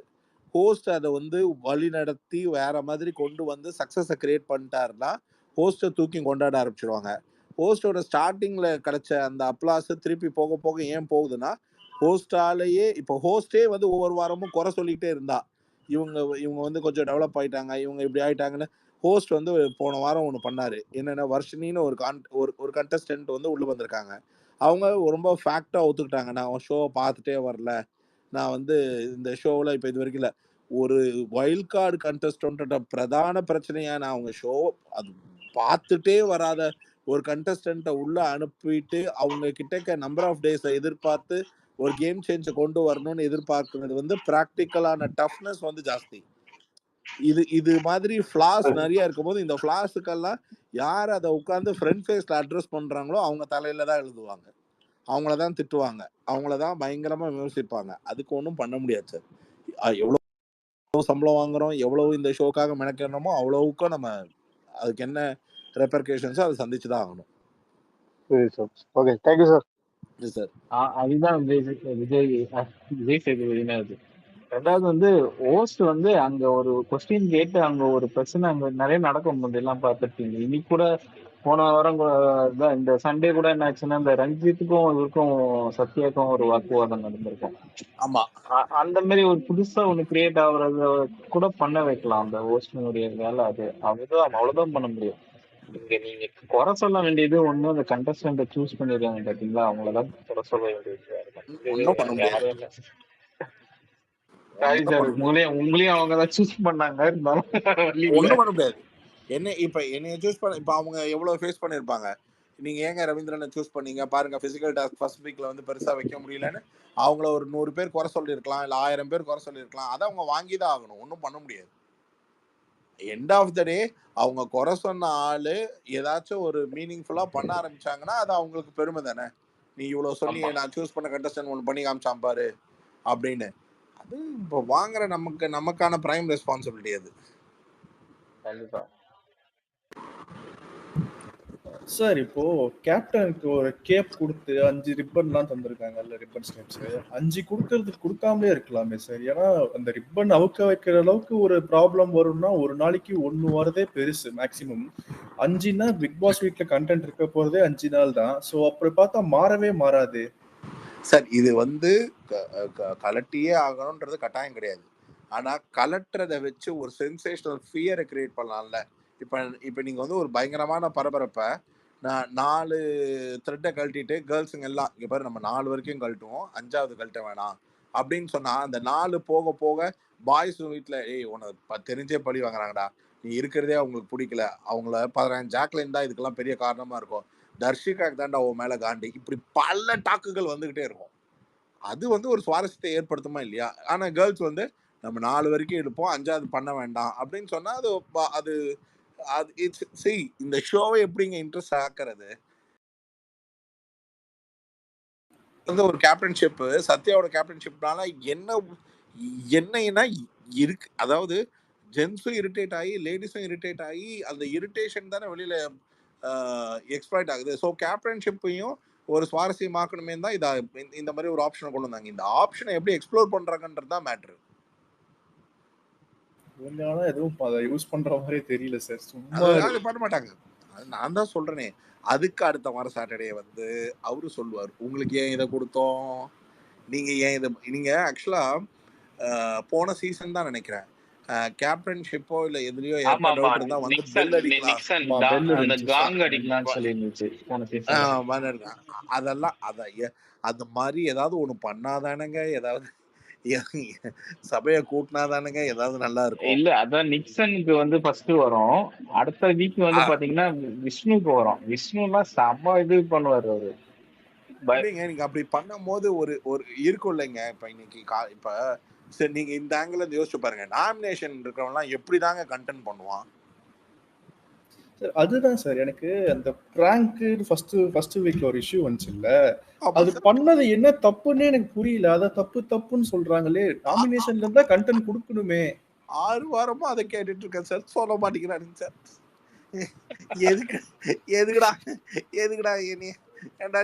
ஹோஸ்ட் அதை வந்து வழி நடத்தி வேற மாதிரி கொண்டு வந்து சக்ஸஸை கிரியேட் பண்ணிட்டாருன்னா ஹோஸ்ட்டை தூக்கி கொண்டாட ஆரம்பிச்சிருவாங்க. ஹோஸ்டோட ஸ்டார்டிங்ல கிடைச்ச அந்த அப்ளாஸ் திருப்பி போக போக ஏன் போகுதுன்னா, ஹோஸ்டாலேயே இப்போ ஹோஸ்டே வந்து ஒவ்வொரு வாரமும் குறை சொல்லிக்கிட்டே இருந்தா இவங்க வந்து கொஞ்சம் டெவலப் ஆயிட்டாங்க, இவங்க இப்படி ஆயிட்டாங்கன்னு. ஹோஸ்ட் வந்து போன வாரம் ஒன்று பண்ணாரு. என்னன்னா வர்ஷினின்னு ஒரு கண்டஸ்டன்ட் வந்து உள்ள வந்திருக்காங்க. அவங்க ரொம்ப ஃபேக்டா ஒத்துக்கிட்டாங்க, நான் ஷோவை பார்த்துட்டே வரல, நான் வந்து இந்த ஷோவில் இப்போ இது வரைக்கும் இல்லை, ஒரு வைல்ட் கார்டு கண்டஸ்டன்ட்டோட பிரதான பிரச்சனையா நான் அவங்க ஷோ அது பார்த்துட்டே வராத ஒரு கண்டஸ்டன்ட்டை உள்ள அனுப்பிட்டு அவங்க கிட்ட நம்பர் ஆஃப் டேஸை எதிர்பார்த்து ஒரு கேம் சேஞ்சை கொண்டு வரணும்னு எதிர்பார்க்கறது வந்து ப்ராக்டிக்கலான டஃப்னஸ் வந்து ஜாஸ்தி. இது மாதிரி ஃபிளாஸ் நிறைய இருக்கும்போது இந்த ஃபிளாஸுக்கெல்லாம் யார் அதை உட்காந்து ஃப்ரண்ட் ஃபேஸ்ல அட்ரஸ் பண்றாங்களோ அவங்க தலையில தான் எழுதுவாங்க, அவங்கள தான் திட்டுவாங்க, அவங்கள தான் பயங்கரமா விமர்சிப்பாங்க. அதுக்கு ஒன்றும் பண்ண முடியாது சார். எவ்வளோ சம்பளம் வாங்குறோம், எவ்வளவு இந்த ஷோக்காக மெனக்கிறோமோ அவ்வளவுக்கும் நம்ம அதுக்கு என்ன ரெப்பர்கேஷன்ஸோ அதை சந்திச்சு தான் ஆகணும். Okay, thank you sir. சார் அதுதான் விஜய் சேதுபதினா அது. ரெண்டாவது வந்து ஹோஸ்ட் வந்து அங்க ஒரு கொஸ்டின் கேட்டு அங்க ஒரு பிரச்சனை அங்க நிறைய நடக்கும் போது எல்லாம் பார்த்துருக்கீங்க. இன்னைக்கு கூட போன வாரம் தான் இந்த சண்டே கூட என்ன ஆச்சுன்னா இந்த ரஞ்சித்துக்கும் இவருக்கும் சத்யாக்கும் ஒரு வாக்குவாதம் நடந்திருக்கும். ஆமா, அந்த மாதிரி ஒரு புதுசா ஒண்ணு கிரியேட் ஆகுறத கூட பண்ண வைக்கலாம் அந்த ஹோஸ்டினுடைய வேலை. அது அவ்வளவுதான் பண்ண முடியும். இங்க நீங்க குறை சொல்ல வேண்டியது ஒண்ணு அந்த கண்டஸ்டன்ட சூஸ் பண்ணிருக்காங்க பாத்தீங்களா, அவங்களதான் குறை சொல்ல வேண்டியது. ஒன்றும் பண்ண முடியாது. யாரும் இல்ல சாரி சார், உங்களையும் அவங்கதான் சூஸ் பண்ணாங்க, இருந்தாலும் ஒன்றும் பண்ண முடியாது. என்னைய சூஸ் பண்ண இப்போ அவங்க எவ்வளவு ஃபேஸ் பண்ணியிருப்பாங்க. நீங்க ஏங்க ரவீந்திரனை சூஸ் பண்ணீங்க பாருங்க, பிசிக்கல் டாஸ்க் ஃபர்ஸ்ட் வீக்ல வந்து பெருசா வைக்க முடியலன்னு அவங்கள ஒரு 100 பேர் குறை சொல்லியிருக்கலாம், இல்லை 1000 பேர் குறை சொல்லியிருக்கலாம். அதை அவங்க வாங்கி தான் ஆகணும், ஒன்றும் பண்ண முடியாது. எண்ட் ஆஃப் த டே அவங்க குறை சொன்ன ஆளு ஏதாச்சும் ஒரு மீனிங்ஃபுல்லா பண்ண ஆரம்பிச்சாங்கன்னா அது அவங்களுக்கு பெருமை தானே. நீ இவ்வளவு சொன்னி நான் சூஸ் பண்ண கண்டஸ்டன்ட் ஒன்று பண்ணி காமிச்சான் பாரு அப்படின்னு. அது இப்போ வாங்குற நமக்கான பிரைம் ரெஸ்பான்சிபிலிட்டி அது. கண்டிப்பா சார். இப்போ கேப்டனுக்கு ஒரு கேப் கொடுத்து 5 ரிப்பன்லாம் தந்திருக்காங்கல்ல, ரிப்பன் ஸ்டெப்ஸ் 5 கொடுக்காமலே இருக்கலாமே சார். ஏன்னா அந்த ரிப்பன் அவுக்க வைக்கிற அளவுக்கு ஒரு ப்ராப்ளம் வரும்னா ஒரு நாளைக்கு 1 வரதே பெருசு. மேக்சிமம் 5னா பிக் பாஸ் வீட்ல கண்டென்ட் இருக்க போறதே 5 நாள் தான். ஸோ அப்படி பார்த்தா மாறவே மாறாது சார். இது வந்து கலட்டியே ஆகணும்ன்றது கட்டாயம் கிடையாது. ஆனா கலட்டுறதை வச்சு ஒரு சென்சேஷனல் ஃபியரை கிரியேட் பண்ணலாம்ல. இப்போ நீங்க வந்து ஒரு பயங்கரமான பரபரப்பை நான் 4 த்ரெட்டை கழட்டிட்டு கேர்ள்ஸுங்க எல்லாம் இங்கே பாரு நம்ம 4 வரைக்கும் கழட்டுவோம், 5வது கழட்ட வேணாம் அப்படின்னு சொன்னா அந்த 4 போக போக பாய்ஸ் வீட்டில் உனக்கு தெரிஞ்சே பழி வாங்குறாங்கடா, நீ இருக்கிறதே அவங்களுக்கு பிடிக்கல, அவங்கள பாருங்க ஜாக்லின் தான் இதுக்கெல்லாம் பெரிய காரணமா இருக்கும், தர்ஷிகாக்கு தாண்டா உன் மேல காண்டி, இப்படி பல டாக்குகள் வந்துகிட்டே இருக்கும். அது வந்து ஒரு சுவாரஸ்யத்தை ஏற்படுத்துமா இல்லையா? ஆனா கேர்ள்ஸ் வந்து நம்ம 4 வரைக்கும் எடுப்போம், 5வது பண்ண வேண்டாம் அப்படின்னு சொன்னா அது இந்த ஷோவை எப்படிங்க இன்ட்ரெஸ்ட் ஆக்குறது? வந்து ஒரு கேப்டன்ஷிப், சத்யாவோட கேப்டன்ஷிப்னால என்னன்னா இருக்கு, அதாவது ஜென்ஸும் இரிட்டேட் ஆகி லேடிஸும் இரிட்டேட் ஆகி அந்த இரிட்டேஷன் தானே வெளியில எக்ஸ்ப்ளாய்ட் ஆகுது. ஸோ கேப்டன்ஷிப்பையும் ஒரு சுவாரஸ்யமாக்கணுமே தான் இந்த மாதிரி ஒரு ஆப்ஷனை கொண்டு வந்தாங்க. இந்த ஆப்ஷனை எப்படி எக்ஸ்ப்ளோர் பண்றாங்கன்றது தான் மேட்ரு. எதுவும் யூஸ் பண்ற மாதிரி தெரியல சார். அது பண்ண மாட்டாங்க. நான் தான் சொல்றேனே, அதுக்கு அடுத்த வாரம் சாட்டர்டே வந்து அவரு சொல்லுவார், உங்களுக்கு ஏன் இதை கொடுத்தோம், நீங்க ஏன் இதை, நீங்க ஆக்சுவலா போன சீசன் தான் நினைக்கிறேன் கேப்டன்ஷிப்போ இல்ல எதுலயோ டவுட் இருந்தா வந்து பெல் அடிக்கலாம் அதெல்லாம் அந்த மாதிரி ஏதாவது ஒண்ணு பண்ணாதானுங்க, ஏதாவது சபையை கூட்டினாதானுங்க ஏதாவது நல்லா இருக்கும். இல்ல அதான் நிக்சனுக்கு வந்து ஃபர்ஸ்ட் வரும், அடுத்த வீக் வந்து பாத்தீங்கன்னா விஷ்ணுக்கு வரும். விஷ்ணுலாம் செம்ம இது பண்ணுவாரு அவரு. நீங்க அப்படி பண்ணும் போது ஒரு இருக்கும் இல்லைங்க. இப்ப இன்னைக்கு இப்ப சரி நீங்க இந்த ஆங்கிள் யோசிச்சு பாருங்க, நாமினேஷன் இருக்கிறவங்க எப்படிதாங்க கண்டென்ட் பண்ணுவான்? சார் அதுதான் சார் எனக்கு அந்த பிராங்க் ஃபர்ஸ்ட் வீக்ல ஒரு இஷ்யூ வந்துச்சு இல்ல, ஆமா அது சார். பண்ணது என்ன தப்புன்னே எனக்கு புரியல. அத தப்புன்னு சொல்றாங்களே. நாமினேஷன்ல இருந்தா கண்டென்ட் கொடுக்கணுமே. 6 வாரமா அதை கேட்டுட்டு இருக்கேன் சார். சொல்ல மாட்டேங்கிறானுங்க சார். எதுக்கு எதுக்குடா எதுக்குடா நீ ஏன்டா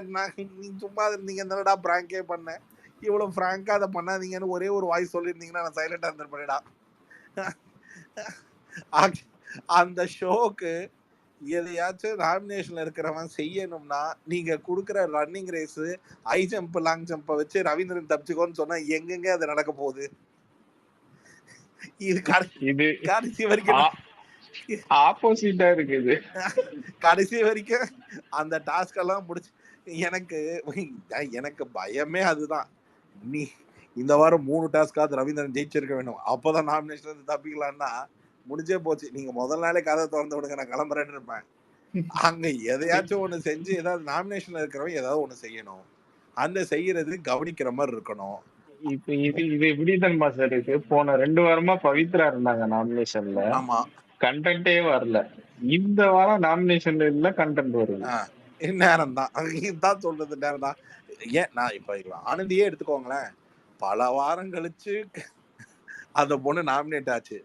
நீ சும்மா இருந்தீங்க தானடா பிராங்கே பண்ண, இவ்வளவு பிராங்கா அதை பண்ணாதீங்கன்னு ஒரே ஒரு வாய்ஸ் சொல்லியிருந்தீங்கன்னா நான் சைலண்டா இருந்திருப்பேன்டா. அந்த ஷோக்கு எதையாச்சும் நாமினேஷன்ல இருக்கிறவன் செய்யணும்னா நீங்க கொடுக்குற running race, high jump long Jambai வச்சு ரவீந்திரன் தப்பிச்சுக்கோன்னு சொன்னா எங்கெங்க அது நடக்க போகுது? இது கடைசி வரைக்கும் ஆப்போசிட்டா இருக்குது. கடைசி வரைக்கும் அந்த டாஸ்க் எல்லாம் முடிச்சு எனக்கு பயமே அதுதான். நீ இந்த வாரம் 3 டாஸ்காவது ரவீந்திரன் ஜெயிச்சிருக்க வேணும், அப்போதான் நாமினேஷன் இருந்து தப்பிக்கலாம்னா முடிஞ்சே போச்சு. நீங்க முதல் நாளே கதை திறந்து விடுங்க, நான் கிளம்புறேன்னு இருப்பேன். அங்க எதையாச்சும் ஒண்ணு செஞ்சு ஏதாவது நாமினேஷன்ல இருக்கிறவங்க ஏதாவது ஒண்ணு செய்யணும். அந்த செய்யறது கவனிக்கிற மாதிரி இருக்கணும். இப்ப இது எப்படி தெரியுமா சார் இருக்கு? போன 2 வாரமா பவித்ரா இருந்தாங்க நாமினேஷன்ல, ஆமா கண்டென்ட்டே வரல. இந்த வாரம் நாமினேஷன்ல இல்ல, கண்டென்ட் வருது. நேரம் தான், இதுதான் சொல்றது, நேரம் தான். ஏன் நான் இப்ப ஆனந்தியே எடுத்துக்கோங்களேன், பல வாரம் கழிச்சு அந்த பொண்ணு நாமினேட் ஆச்சு.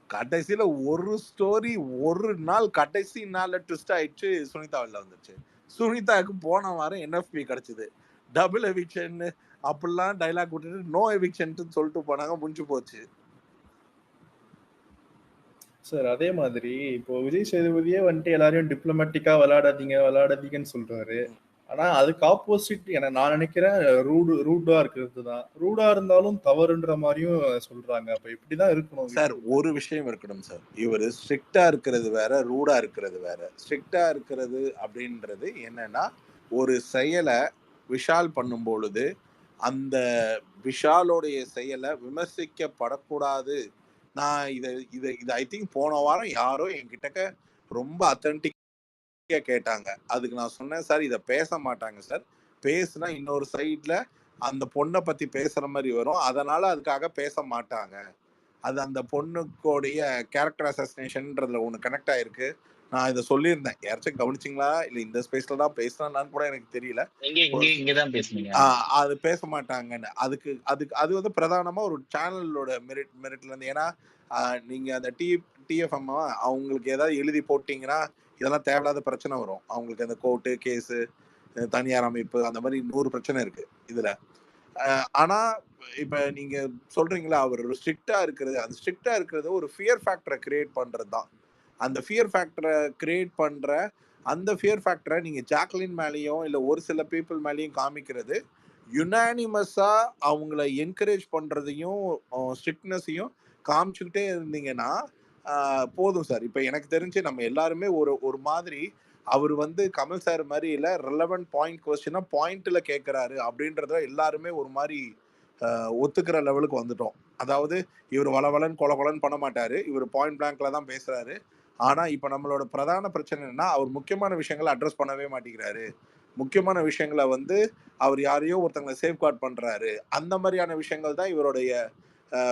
கடைசியில ஒரு ஸ்டோரி ஒரு நாள் கடைசி நாள்ல ட்விஸ்ட் ஆயிடுச்சு, சுனிதா வெளில வந்துருச்சு. சுனிதாவுக்கு போன வாரம் என்எஃப்பி கிடைச்சது. டபுள் எவிக்ஷன் அப்படிலாம் டைலாக் விட்டுட்டு நோ எவிக்ஷன் சொல்லிட்டு போனாங்க, முடிஞ்சு போச்சு. சார் அதே மாதிரி இப்போ விஜய் சேதுபதியே வந்துட்டு எல்லாரையும் டிப்ளமேட்டிக்கா விளையாடாதீங்கன்னு சொல்றாரு. ஆனா அதுக்கு ஆப்போசிட் நான் நினைக்கிறேன் ரூடா இருக்கிறது தான். ரூடா இருந்தாலும் தவறுன்ற மாதிரியும் சொல்றாங்க. அப்ப இப்படிதான் இருக்கணும் சார். ஒரு விஷயம் இருக்கணும் சார், இவர் ஸ்ட்ரிக்டா இருக்கிறது வேற, ரூடா இருக்கிறது வேற. ஸ்ட்ரிக்டா இருக்கிறது அப்படின்றது என்னன்னா, ஒரு செயலை விஷால் பண்ணும் பொழுது அந்த விஷாலோடைய செயலை விமர்சிக்கப்படக்கூடாது. நான் இதை ஐ திங்க் போன வாரம் யாரோ என்கிட்ட ரொம்ப அத்தன்டிக்கா கேட்டாங்க. அதுக்கு நான் சொன்னேன், சார் இதை பேச மாட்டாங்க சார், பேசுனா இன்னொரு சைட்ல அந்த பொண்ணை பத்தி பேசுற மாதிரி வரும், அதனால அதுக்காக பேச மாட்டாங்க. அது அந்த பொண்ணுக்கோடைய கேரக்டர் அசசினேஷன்ன்றதுல ஒன்று கனெக்ட் ஆயிருக்கு. நான் இதை சொல்லியிருந்தேன், யாராச்சும் கவனிச்சிங்களா இல்லை இந்த ஸ்பேஸ்ல தான் பேசுனான்னு கூட எனக்கு தெரியல. இங்கதான் பேசுனீங்க. அது பேச மாட்டாங்கன்னு. அது வந்து பிரதானமா ஒரு சேனலோட மெரிட்ல இருந்து. ஏன்னா நீங்க அந்த டிஎஃப்எம் அவங்களுக்கு ஏதாவது எழுதி போட்டீங்கன்னா இதெல்லாம் தேவையில்லாத பிரச்சனை வரும். அவங்களுக்கு அந்த கோர்ட்டு கேஸு, தனியார் அமைப்பு, அந்த மாதிரி 100 பிரச்சனை இருக்கு இதுல. ஆனா இப்ப நீங்க சொல்றீங்களா அவர் ஸ்ட்ரிக்டா இருக்கிறது, அந்த ஸ்ட்ரிக்டா இருக்கிறது ஒரு ஃபியர் ஃபேக்டரை கிரியேட் பண்றது தான். அந்த ஃபியர் ஃபேக்டரை கிரியேட் பண்ற அந்த ஃபியர் ஃபேக்டரை நீங்க ஜாக்லின் மேலேயும் இல்லை ஒரு சில பீப்புள் மேலேயும் காமிக்கிறது, யுனானிமஸா அவங்கள என்கரேஜ் பண்றதையும் ஸ்ட்ரிக்ட்னஸையும் காமிச்சுக்கிட்டே இருந்தீங்கன்னா போதும் சார். இப்போ எனக்கு தெரிஞ்சு நம்ம எல்லாருமே ஒரு மாதிரி அவர் வந்து கமல் சார் மாதிரி இல்லை, ரெலவெண்ட் பாயிண்ட் கொஸ்டினா பாயிண்ட்ல கேட்குறாரு அப்படின்றத எல்லாருமே ஒரு மாதிரி ஒத்துக்கிற லெவலுக்கு வந்துட்டோம். அதாவது இவர் வளவலன்னு கொலன்னு பண்ண மாட்டாரு, இவர் பாயிண்ட் பிளாங்க்ல தான் பேசுறாரு. ஆனா இப்ப நம்மளோட பிரதான பிரச்சனை என்னன்னா, அவர் முக்கியமான விஷயங்களை அட்ரஸ் பண்ணவே மாட்டேங்கிறாரு. முக்கியமான விஷயங்களை வந்து அவர் யாரையோ ஒருத்தங்களை சேஃப்கார்ட் பண்றாரு. அந்த மாதிரியான விஷயங்கள் தான் இவருடைய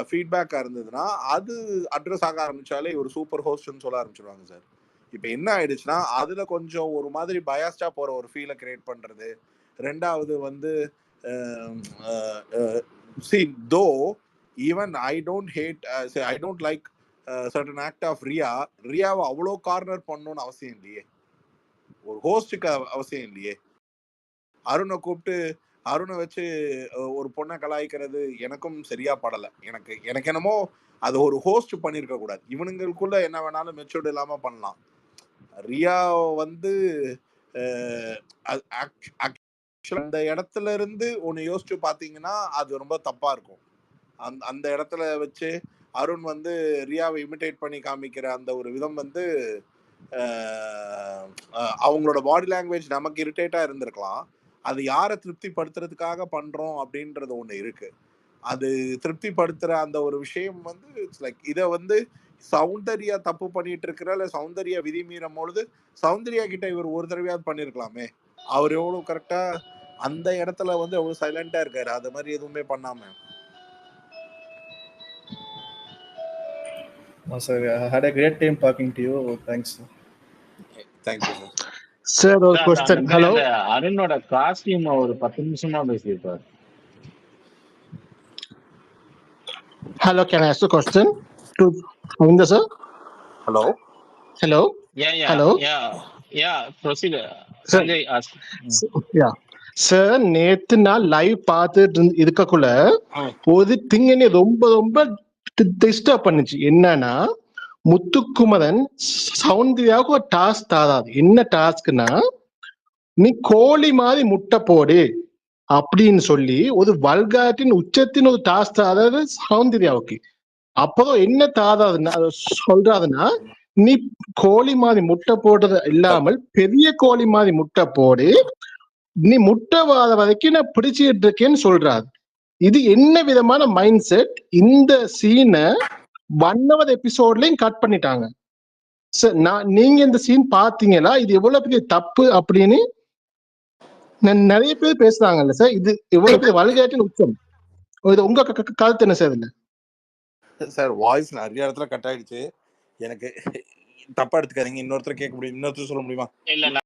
ஃபீட்பேக்கா இருந்ததுன்னா அது அட்ரஸ் ஆக ஆரம்பிச்சாலே இவர் சூப்பர் ஹோஸ்ட்னு சொல்ல ஆரம்பிச்சிருவாங்க சார். இப்போ என்ன ஆயிடுச்சுன்னா அதுல கொஞ்சம் ஒரு மாதிரி பயாஸ்டா போற ஒரு ஃபீலை கிரியேட் பண்றது. ரெண்டாவது வந்து see though even I don't hate say I don't like certain act of ரியாவை அவ்வளோ கார்னர் பண்ணணும்னு அவசியம் இல்லையே, ஒரு ஹோஸ்டுக்கு அவசியம் இல்லையே. அருணை கூப்பிட்டு அருணை வச்சு ஒரு பொண்ணை கலாய்க்கிறது எனக்கும் சரியா படலை. எனக்கு என்னமோ அது ஒரு ஹோஸ்ட் பண்ணியிருக்க கூடாது. இவனுங்களுக்குள்ள என்ன வேணாலும் மெச்சூர்டு இல்லாம பண்ணலாம். ரியா வந்து அந்த இடத்துல இருந்து ஒன்று யோசிச்சு பார்த்தீங்கன்னா அது ரொம்ப தப்பா இருக்கும். அந்த இடத்துல வச்சு அருண் வந்து ரியாவை இமிட்டேட் பண்ணி காமிக்கிற அந்த ஒரு விதம் வந்து அவங்களோட பாடி லாங்குவேஜ் நமக்கு இரிட்டேட்டா இருந்திருக்கலாம். அது யாரை திருப்திப்படுத்துறதுக்காக பண்றோம் அப்படின்றது ஒண்ணு இருக்கு. அது திருப்திப்படுத்துற அந்த ஒரு விஷயம் வந்து இட்ஸ் லைக் இதை வந்து சௌந்தர்யா தப்பு பண்ணிட்டு இருக்கிற இல்ல சௌந்தர்யா விதி மீறும் பொழுது சௌந்தர்யா கிட்ட இவர் ஒரு தடவையாவது பண்ணிருக்கலாமே. அவர் எவ்வளவு கரெக்டா அந்த இடத்துல வந்து எவ்வளவு சைலண்டா இருக்காரு, அது மாதிரி எதுவுமே பண்ணாம. Sir, I had a great time talking to you. Thanks. Thank you sir. Sir ஒரு கொஸ்டின். ஹலோ அந்த அருணோட காஸ்டியூம் ஒரு 10 நிமிஷமா பேசியிருப்பாரு. Hello, can I ask a question to Ravinder sir? ஹலோ Hello. Hello. Proceed Sir. Sanjay ask. Yeah. Sir நேத்து நான் live பார்த்துட்டு இருக்கக்குள்ள ஒரு திங் என்ன ரொம்ப ரொம்ப டிஸ்டர்ப் பண்ணுச்சு. என்னன்னா முத்துக்குமரன் சௌந்தர்யாவுக்கு ஒரு டாஸ்க் தாராது. என்ன டாஸ்க்னா நீ கோழி மாதிரி முட்டை போடு அப்படின்னு சொல்லி ஒரு வல்காட்டின் உச்சத்தின் ஒரு டாஸ்க் தாராது சௌந்தர்யாவுக்கு. அப்புறம் என்ன தாராதுன்னா சொல்றாதுன்னா நீ கோழி மாதிரி முட்டை போடுறது இல்லாமல் பெரிய கோழி மாதிரி முட்டை போடு, நீ முட்டை வாத வரைக்கும் நான் பிடிச்சிட்டு இருக்கேன்னு சொல்றாரு. இது என்ன விதமான மைண்ட் செட்? இந்த சீனை 1 hour எபிசோட்லயும் கட் பண்ணிட்டாங்க. சார் நீங்க இந்த சீன் பாத்தீங்களா? இது எவ்வளவு பெரிய தப்பு அப்படின்னு நிறைய பேர் பேசுறாங்கல்ல சார். இது எவ்வளவு பெரிய வல்காட்டின் உச்சம். இது உங்க கருத்து என்ன சார்? இல்ல சார் வாய்ஸ் நிறைய இடத்துல கட் ஆயிடுச்சு. எனக்கு தப்பா எடுத்துக்காதீங்க. இன்னொருத்தர் கேட்க முடியும், இன்னொருத்தர் சொல்ல முடியுமா? இல்ல